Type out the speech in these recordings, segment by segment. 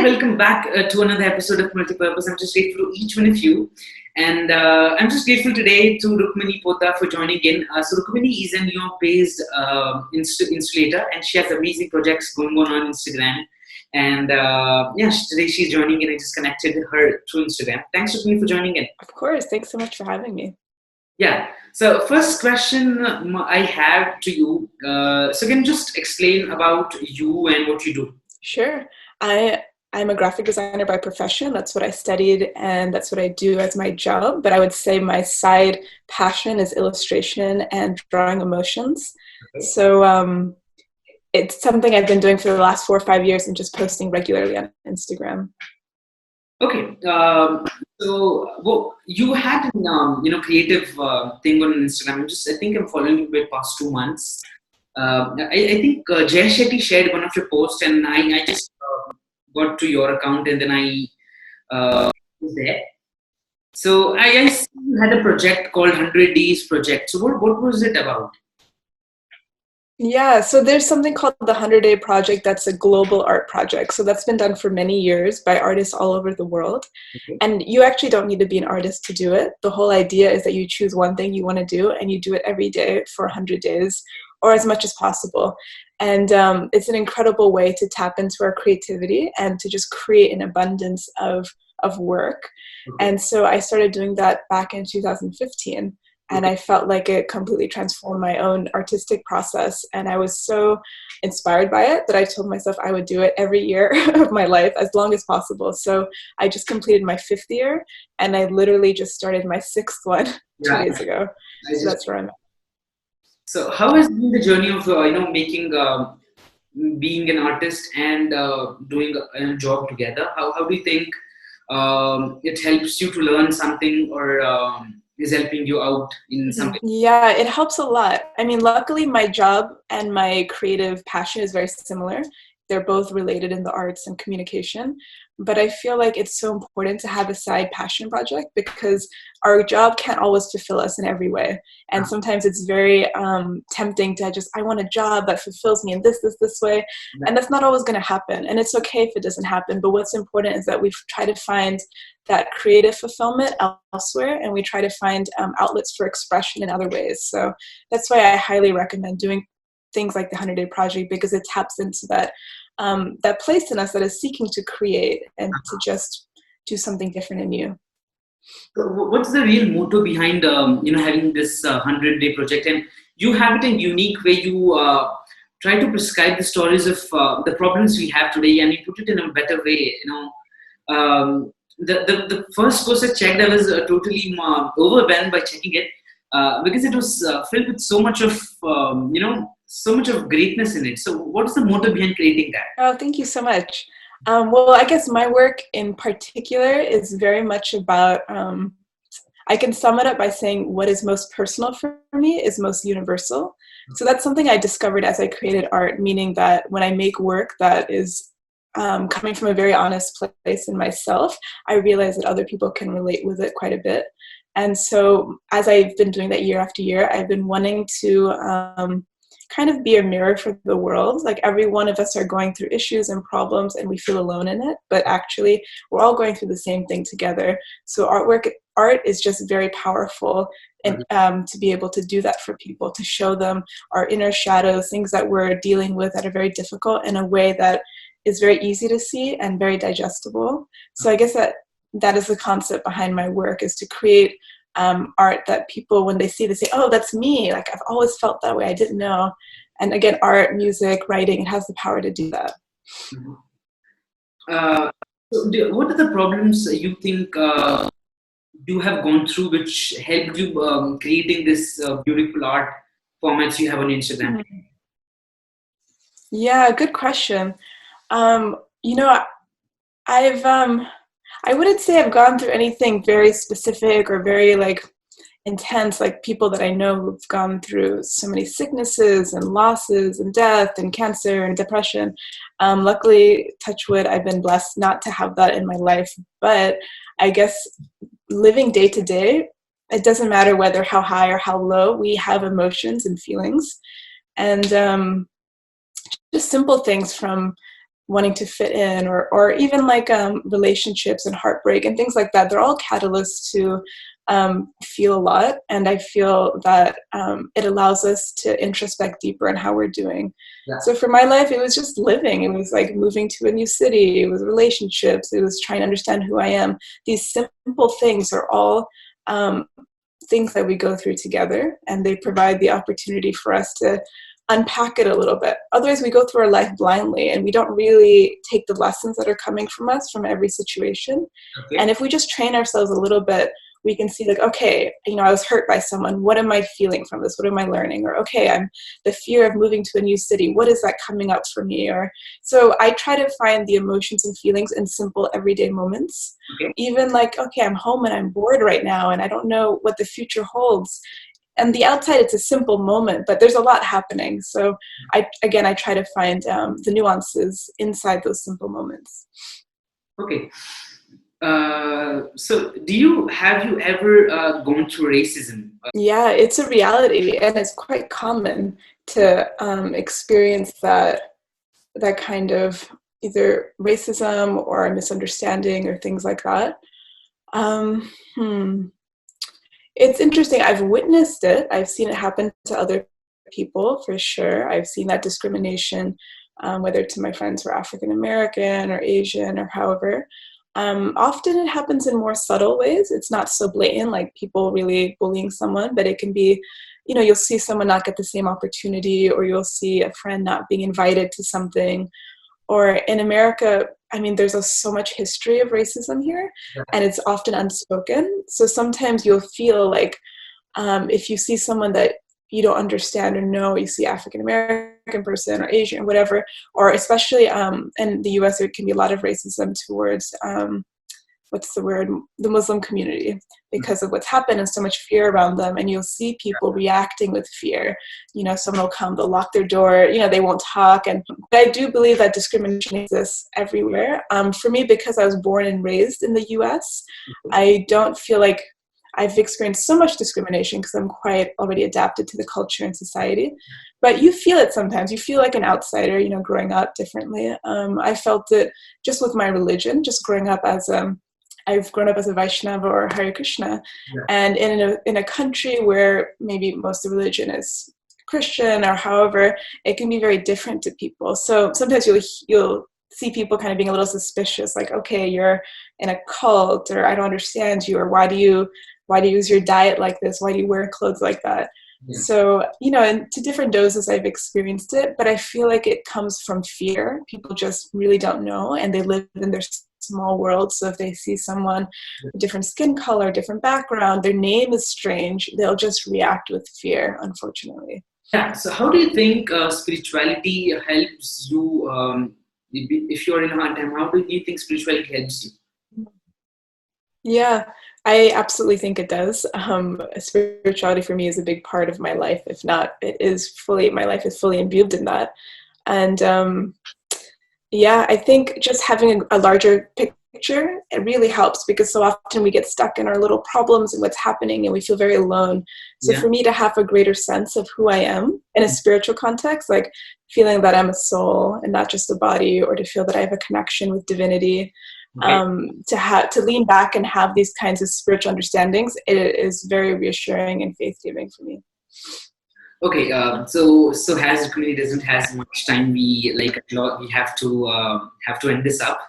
Hi, welcome back to another episode of Multipurpose. I'm just grateful to each one of you. And I'm just grateful today to Rukmini Poddar for joining in. So Rukmini is a New York-based installator, and she has amazing projects going on Instagram. And today she's joining in. I just connected with her through Instagram. Thanks, Rukmini, for joining in. Of course. Thanks so much for having me. Yeah. So first question I have to you. So can you just explain about you and what you do? Sure. I'm a graphic designer by profession. That's what I studied and that's what I do as my job. But I would say my side passion is illustration and drawing emotions. Okay. So it's something I've been doing for the last 4 or 5 years and just posting regularly on Instagram. Okay. You had an creative thing on Instagram. I think I'm following you for the past 2 months. I think Jay Shetty shared one of your posts, and I just got to your account, and then I was there. So I see you had a project called 100 Days Project. So what was it about? Yeah, so there's something called the 100-Day Project that's a global art project. So that's been done for many years by artists all over the world. Okay. And you actually don't need to be an artist to do it. The whole idea is that you choose one thing you want to do and you do it every day for 100 days or as much as possible. And it's an incredible way to tap into our creativity and to just create an abundance of work. Okay. And so I started doing that back in 2015. And I felt like it completely transformed my own artistic process. And I was so inspired by it that I told myself I would do it every year of my life as long as possible. So I just completed my 5th year and I literally just started my 6th one 2 days ago. So that's where I'm at. So how has been the journey of, making, being an artist and doing a job together? How do you think it helps you to learn something or is helping you out in some way? Yeah, it helps a lot. I mean, luckily my job and my creative passion is very similar. They're both related in the arts and communication. But I feel like it's so important to have a side passion project because our job can't always fulfill us in every way. And sometimes it's very tempting to I want a job that fulfills me in this way. And that's not always going to happen. And it's okay if it doesn't happen. But what's important is that we try to find that creative fulfillment elsewhere and we try to find outlets for expression in other ways. So that's why I highly recommend doing things like the 100-Day Project because it taps into that place in us that is seeking to create and to just do something different and new. So what's the real motto behind having this 100-day project? And you have it in a unique way. You try to prescribe the stories of the problems we have today, and you put it in a better way. The first post I checked, I was totally overwhelmed by checking it because it was filled with so much of so much of greatness in it. So what is the motto behind creating that? Oh, thank you so much. Well, I guess my work in particular is very much about, I can sum it up by saying what is most personal for me is most universal. So that's something I discovered as I created art, meaning that when I make work that is coming from a very honest place in myself, I realize that other people can relate with it quite a bit. And so as I've been doing that year after year, I've been wanting to kind of be a mirror for the world. Like every one of us are going through issues and problems and we feel alone in it, but actually we're all going through the same thing together. So art is just very powerful and to be able to do that for people, to show them our inner shadows, things that we're dealing with that are very difficult in a way that is very easy to see and very digestible. So I guess that is the concept behind my work, is to create art that people, when they see, they say, oh, that's me. Like I've always felt that way. I didn't know. And again, art, music, writing, it has the power to do that. What are the problems you think you have gone through which helped you creating this beautiful art formats you have on Instagram? Yeah, good question. I wouldn't say I've gone through anything very specific or very intense, like people that I know who've gone through so many sicknesses and losses and death and cancer and depression. Luckily, touch wood, I've been blessed not to have that in my life. But I guess living day to day, it doesn't matter whether how high or how low, we have emotions and feelings. And just simple things from wanting to fit in, or even like relationships and heartbreak and things like that. They're all catalysts to feel a lot. And I feel that it allows us to introspect deeper in how we're doing. Yeah. So for my life, it was just living. It was like moving to a new city. It was relationships. It was trying to understand who I am. These simple things are all things that we go through together, and they provide the opportunity for us to unpack it a little bit. Otherwise, we go through our life blindly and we don't really take the lessons that are coming from us from every situation. Okay. And if we just train ourselves a little bit, we can see like, okay, I was hurt by someone. What am I feeling from this? What am I learning? Or, okay, I'm the fear of moving to a new city. What is that coming up for me? Or so I try to find the emotions and feelings in simple everyday moments. Okay. Even like, okay, I'm home and I'm bored right now and I don't know what the future holds. And the outside, it's a simple moment, but there's a lot happening. So I try to find the nuances inside those simple moments. Okay. So have you ever gone through racism? Yeah, it's a reality, and it's quite common to experience that kind of either racism or misunderstanding or things like that. It's interesting. I've witnessed it. I've seen it happen to other people for sure. I've seen that discrimination, whether to my friends who are African American or Asian or however. Often it happens in more subtle ways. It's not so blatant, like people really bullying someone, but it can be, you'll see someone not get the same opportunity, or you'll see a friend not being invited to something. Or in America, there's so much history of racism here, and it's often unspoken. So sometimes you'll feel like if you see someone that you don't understand or know, you see African American person or Asian, whatever, or especially in the US, there can be a lot of racism towards, the Muslim community, because of what's happened and so much fear around them. And you'll see people reacting with fear. Someone will come, they'll lock their door, they won't talk. But I do believe that discrimination exists everywhere. For me, because I was born and raised in the US, I don't feel like I've experienced so much discrimination because I'm quite already adapted to the culture and society. But you feel it sometimes. You feel like an outsider, growing up differently. I felt it just with my religion, just growing up I've grown up as a Vaishnava or Hare Krishna, and in a country where maybe most of the religion is Christian or however, it can be very different to people. So sometimes you'll see people kind of being a little suspicious, like, okay, you're in a cult, or I don't understand you, or why do you use your diet like this? Why do you wear clothes like that? Yeah. So, and to different doses I've experienced it, but I feel like it comes from fear. People just really don't know, and they live in their small world. So if they see someone with different skin color, different background, their name is strange, they'll just react with fear, unfortunately. Yeah. So how do you think spirituality helps you? If you're in a hard time, how do you think spirituality helps you? Yeah, I absolutely think it does. Spirituality for me is a big part of my life. If not, my life is fully imbued in that. And I think just having a larger picture, it really helps, because so often we get stuck in our little problems and what's happening, and we feel very alone. So for me to have a greater sense of who I am in a spiritual context, like feeling that I'm a soul and not just a body, or to feel that I have a connection with divinity, to lean back and have these kinds of spiritual understandings, it is very reassuring and faith-giving for me. Okay, so as Rukmini doesn't have much time, we have to end this up.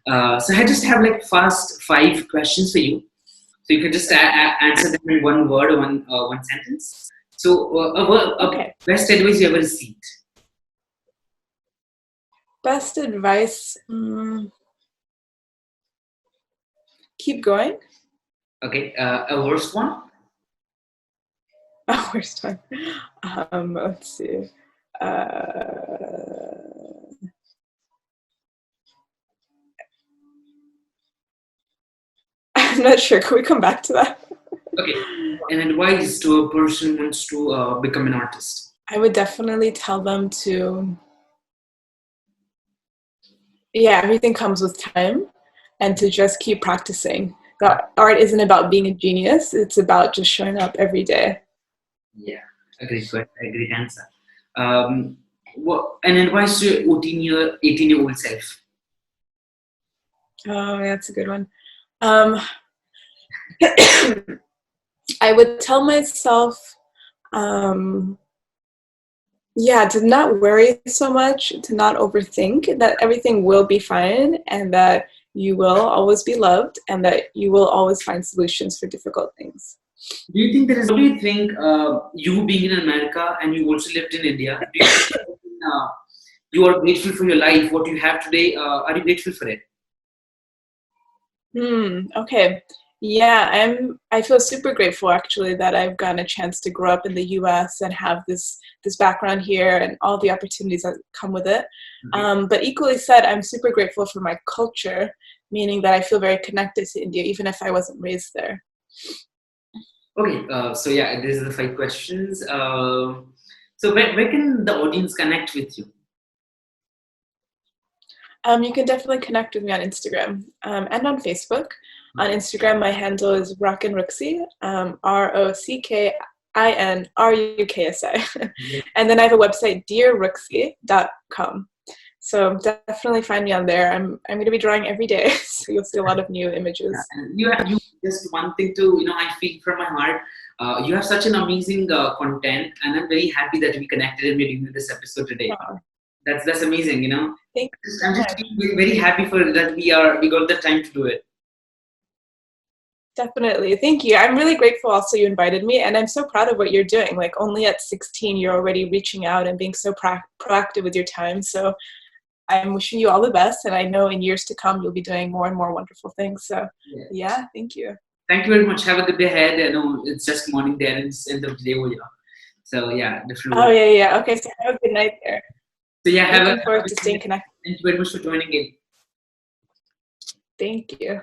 So I just have fast 5 questions for you. So you can just answer them in one word or one sentence. So best advice you ever received? Best advice. Keep going. Okay, a worst one? A worst one. Let's see. I'm not sure. Can we come back to that? Okay. An advice to a person who wants to become an artist? I would definitely tell them to, everything comes with time, and to just keep practicing. That art isn't about being a genius. It's about just showing up every day. Yeah, a great answer. An advice to your 18-year-old self. Oh, that's a good one. I would tell myself, to not worry so much, to not overthink, that everything will be fine and that you will always be loved and that you will always find solutions for difficult things. Do you think what do you think, you being in America and you also lived in India, do you think you are grateful for your life, what you have today? Are you grateful for it? Okay. Yeah, I feel super grateful actually that I've gotten a chance to grow up in the US and have this background here and all the opportunities that come with it. But equally said, I'm super grateful for my culture, meaning that I feel very connected to India, even if I wasn't raised there. Okay, so yeah, these are the 5 questions. So where can the audience connect with you? You can definitely connect with me on Instagram and on Facebook. On Instagram, my handle is Rockin Ruksi, ROCKINRUKSI. And then I have a website, dearruksi.com. So definitely find me on there. I'm going to be drawing every day, so you'll see a lot of new images. You just one thing to, I feel from my heart, you have such an amazing content, and I'm very happy that we connected and we're doing this episode today. Oh. That's amazing, Thank you so I'm just much. very happy for that we got the time to do it. Definitely. Thank you. I'm really grateful also you invited me, and I'm so proud of what you're doing. Like, only at 16, you're already reaching out and being so proactive with your time. So I'm wishing you all the best, and I know in years to come, you'll be doing more and more wonderful things. So yeah, thank you. Thank you very much. Have a good day ahead. I know it's just morning there and it's end of the day over here. So yeah, definitely. Oh, yeah. Okay, so have a good night there. So yeah, looking forward to staying connected. Thank you very much for joining in. Thank you.